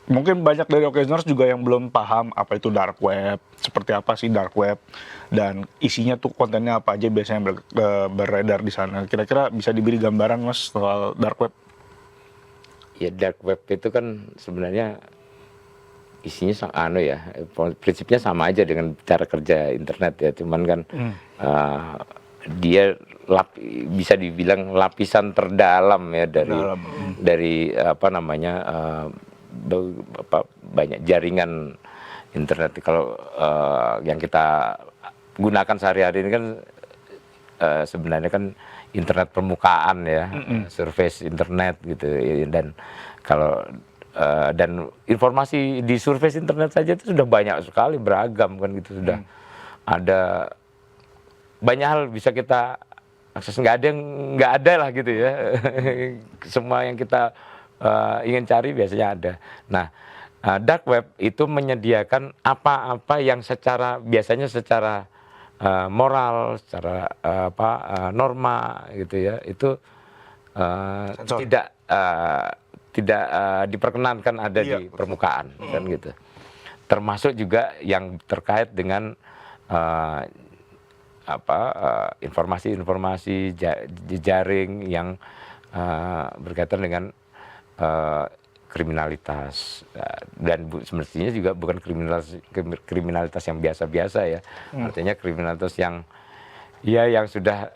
Mungkin banyak dari Okezners juga yang belum paham apa itu dark web, seperti apa sih dark web, dan isinya tuh kontennya apa aja biasanya beredar di sana. Kira-kira bisa diberi gambaran Mas soal dark web? Ya dark web itu kan sebenarnya isinya prinsipnya sama aja dengan cara kerja internet ya, cuman kan dia bisa dibilang lapisan terdalam ya dari apa namanya banyak jaringan internet. Kalau yang kita gunakan sehari-hari ini kan sebenarnya kan internet permukaan ya, surface internet gitu. Dan kalau dan informasi di surface internet saja itu sudah banyak sekali, beragam kan gitu, sudah ada banyak hal bisa kita akses, nggak ada lah gitu ya. Semua yang kita ingin cari biasanya ada. Nah, dark web itu menyediakan apa-apa yang biasanya secara moral, secara norma gitu ya, itu tidak diperkenankan ada di permukaan kan gitu. Termasuk juga yang terkait dengan informasi-informasi jaring yang berkaitan dengan kriminalitas, dan semestinya juga bukan kriminalitas yang biasa-biasa ya. Artinya kriminalitas yang sudah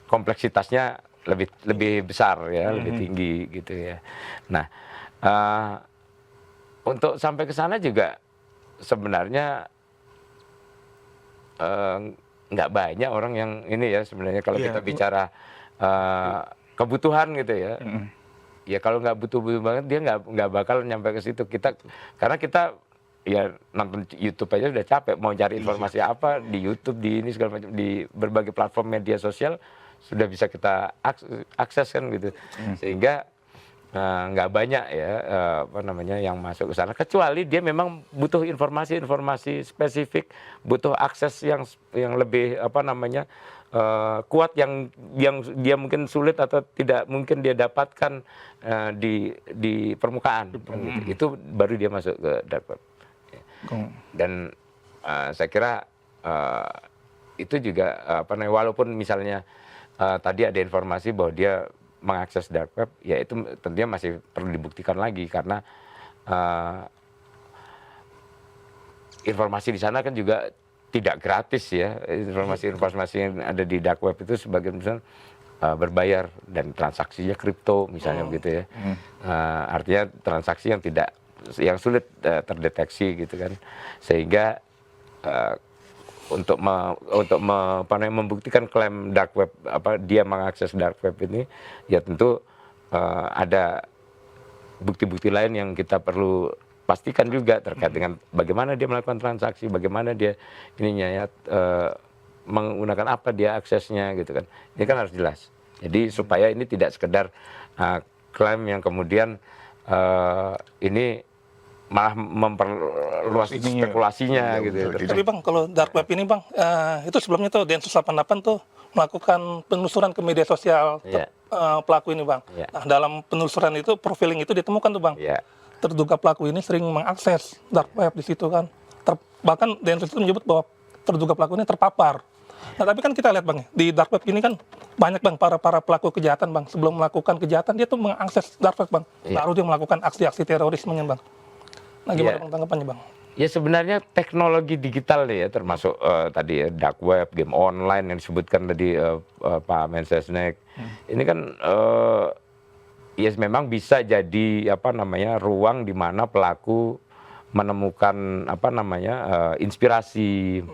kompleksitasnya lebih besar ya, lebih tinggi gitu ya. Nah, untuk sampai ke sana juga sebenarnya nggak banyak orang yang ini ya sebenarnya, kalau kita bicara kebutuhan gitu ya. Ya kalau nggak butuh-butuh banget dia nggak bakal nyampe ke situ. Karena kita ya nonton YouTube aja udah capek, mau cari informasi apa di YouTube, di ini segala macam, di berbagai platform media sosial sudah bisa kita akses kan gitu. Sehingga nggak banyak ya yang masuk ke sana, kecuali dia memang butuh informasi spesifik, butuh akses yang lebih kuat, yang dia mungkin sulit atau tidak mungkin dia dapatkan di permukaan gitu. Itu baru dia masuk ke dark web. Dan saya kira itu juga walaupun misalnya tadi ada informasi bahwa dia mengakses dark web, ya itu tentunya masih perlu dibuktikan lagi, karena informasi di sana kan juga tidak gratis ya. Informasi yang ada di dark web itu sebagian besar berbayar, dan transaksinya kripto misalnya begitu ya. Artinya transaksi yang sulit terdeteksi gitu kan, sehingga untuk membuktikan klaim dark web, dia mengakses dark web ini, ya tentu ada bukti-bukti lain yang kita perlu pastikan juga terkait dengan bagaimana dia melakukan transaksi, bagaimana dia menggunakan apa dia aksesnya gitu kan. Ini kan harus jelas. Jadi supaya ini tidak sekedar klaim yang kemudian ini malah memperluas spekulasinya gitu. Tapi Bang, kalau dark web ini Bang, itu sebelumnya tuh Densus 88 tuh melakukan penelusuran ke media sosial pelaku ini Bang. Nah, dalam penelusuran itu, profiling itu ditemukan tuh Bang. Terduga pelaku ini sering mengakses dark web di situ kan. Bahkan Densus itu menyebut bahwa terduga pelaku ini terpapar. Nah, tapi kan kita lihat Bang, di dark web ini kan banyak Bang para pelaku kejahatan Bang. Sebelum melakukan kejahatan dia tuh mengakses dark web Bang. Baru dia melakukan aksi-aksi terorismenya Bang. Nah, gimana Bang tanggapannya Bang? Ya sebenarnya teknologi digital ya, termasuk tadi ya dark web, game online yang disebutkan tadi Pak Mensesnek. Ini kan ya memang bisa jadi ruang di mana pelaku menemukan inspirasi,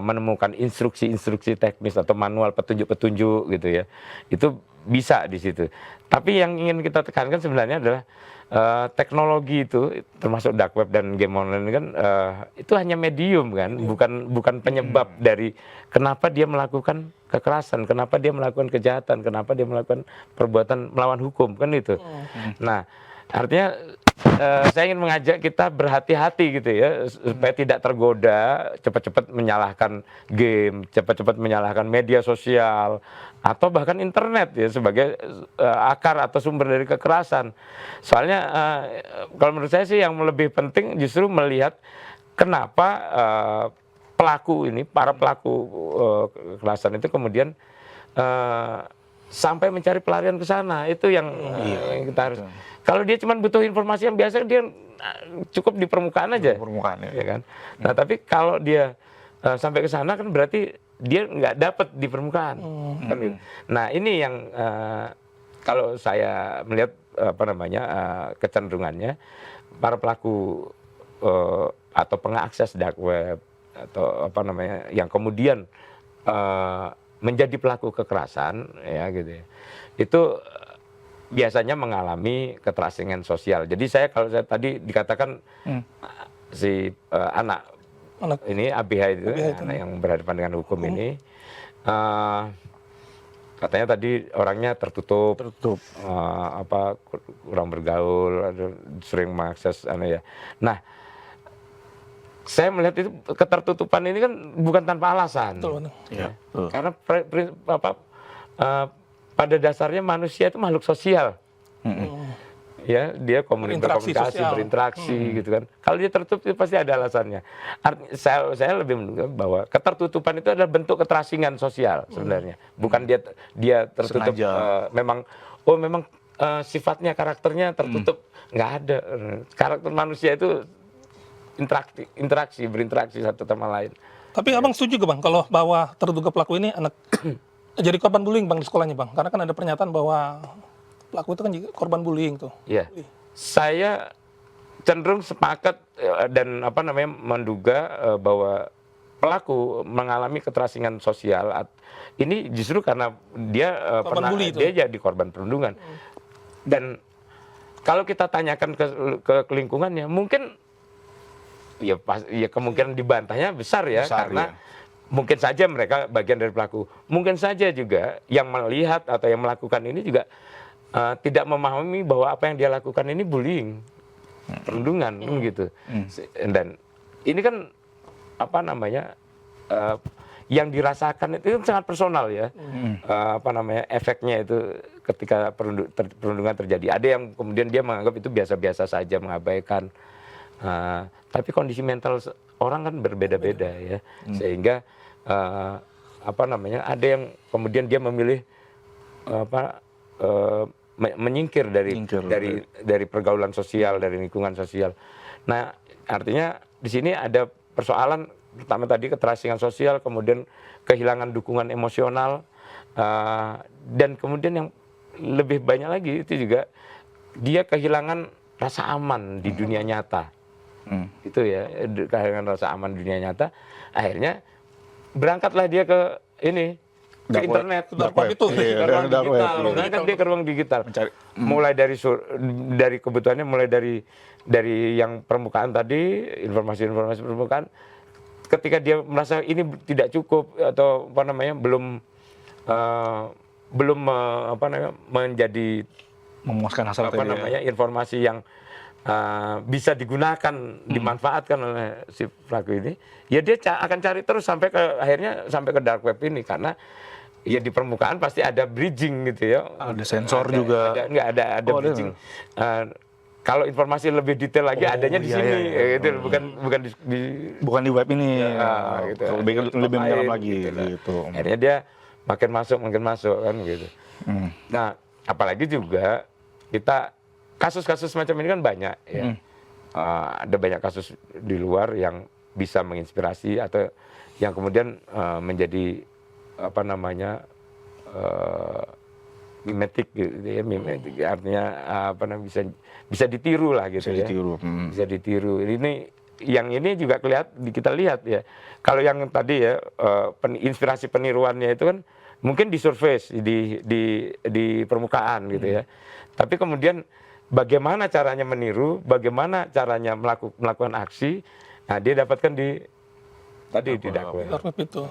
menemukan instruksi-instruksi teknis atau manual petunjuk-petunjuk gitu ya. Itu bisa di situ. Tapi yang ingin kita tekankan sebenarnya adalah teknologi itu, termasuk dark web dan game online kan, itu hanya medium kan, bukan penyebab dari kenapa dia melakukan kekerasan, kenapa dia melakukan kejahatan, kenapa dia melakukan perbuatan melawan hukum kan itu. Nah, artinya saya ingin mengajak kita berhati-hati gitu ya, supaya tidak tergoda cepat-cepat menyalahkan game, cepat-cepat menyalahkan media sosial, atau bahkan internet ya sebagai akar atau sumber dari kekerasan. Soalnya kalau menurut saya sih yang lebih penting justru melihat kenapa para pelaku kekerasan itu kemudian sampai mencari pelarian ke sana. Itu yang kita harus. Kalau dia cuma butuh informasi yang biasa, dia cukup di permukaan aja. Permukaan ya. Ya kan? Nah, tapi kalau dia sampai ke sana kan berarti dia nggak dapat di permukaan. Kan gitu. Nah, ini yang kalau saya melihat kecenderungannya para pelaku atau pengakses dark web atau yang kemudian menjadi pelaku kekerasan ya gitu ya. Itu biasanya mengalami keterasingan sosial. Jadi kalau saya tadi dikatakan si anak ini ABH itu, anak yang berhadapan dengan hukum ini, katanya tadi orangnya tertutup, kurang bergaul, sering mengakses ya. Nah, saya melihat itu ketertutupan ini kan bukan tanpa alasan. Betul. Ya. Karena pada dasarnya manusia itu makhluk sosial. Ya, dia berkomunikasi, berinteraksi gitu kan. Kalau dia tertutup itu pasti ada alasannya. Saya lebih menduga bahwa ketertutupan itu adalah bentuk keterasingan sosial sebenarnya. Bukan dia tertutup memang sifatnya, karakternya tertutup. Nggak ada. Karakter manusia itu berinteraksi satu sama lain. Tapi abang setuju gak bang kalau bahwa terduga pelaku ini anak jadi korban bullying bang di sekolahnya bang? Karena kan ada pernyataan bahwa pelaku itu kan juga korban bullying tuh. Iya. Saya cenderung sepakat dan menduga bahwa pelaku mengalami keterasingan sosial ini justru karena dia jadi korban perundungan. Dan kalau kita tanyakan ke lingkungannya, mungkin ya kemungkinan dibantahnya besar ya, karena mungkin saja mereka bagian dari pelaku. Mungkin saja juga yang melihat atau yang melakukan ini juga tidak memahami bahwa apa yang dia lakukan ini bullying, perundungan, gitu. Dan ini kan yang dirasakan itu sangat personal ya. Efeknya itu ketika perundungan terjadi. Ada yang kemudian dia menganggap itu biasa-biasa saja, mengabaikan. Tapi kondisi mental orang kan berbeda-beda ya, sehingga ada yang kemudian dia memilih menyingkir dari pergaulan sosial, dari lingkungan sosial. Nah, artinya di sini ada persoalan pertama tadi keterasingan sosial, kemudian kehilangan dukungan emosional, dan kemudian yang lebih banyak lagi itu juga dia kehilangan rasa aman di dunia nyata. Itu ya, kehilangan rasa aman di dunia nyata. Akhirnya berangkatlah dia ke internet, berangkat dia ke ruang digital. Mulai dari kebutuhannya, mulai dari yang permukaan tadi, informasi-informasi permukaan. Ketika dia merasa ini tidak cukup atau belum menjadi memuaskan hasrat informasi yang bisa digunakan, dimanfaatkan oleh si pelaku ini, ya dia akan cari terus sampai ke dark web ini, karena ya di permukaan pasti ada bridging gitu ya. Ada sensor juga. Ada bridging. Kalau informasi lebih detail lagi adanya di sini, gitu. Bukan di web ini. Gitu. Lebih mendalam lagi gitu. Akhirnya dia makin masuk kan gitu. Nah, apalagi juga kita kasus-kasus semacam ini kan banyak ya. Ada banyak kasus di luar yang bisa menginspirasi atau yang kemudian menjadi mimetik gitu ya. Mimetik artinya bisa ditiru lah gitu ya. Bisa ditiru. Ini juga kita lihat ya. Kalau yang tadi ya inspirasi peniruannya itu kan mungkin di surface, di permukaan gitu ya. Tapi kemudian bagaimana caranya meniru, bagaimana caranya melakukan aksi, nah dia dapatkan di dark web. Dark web itu.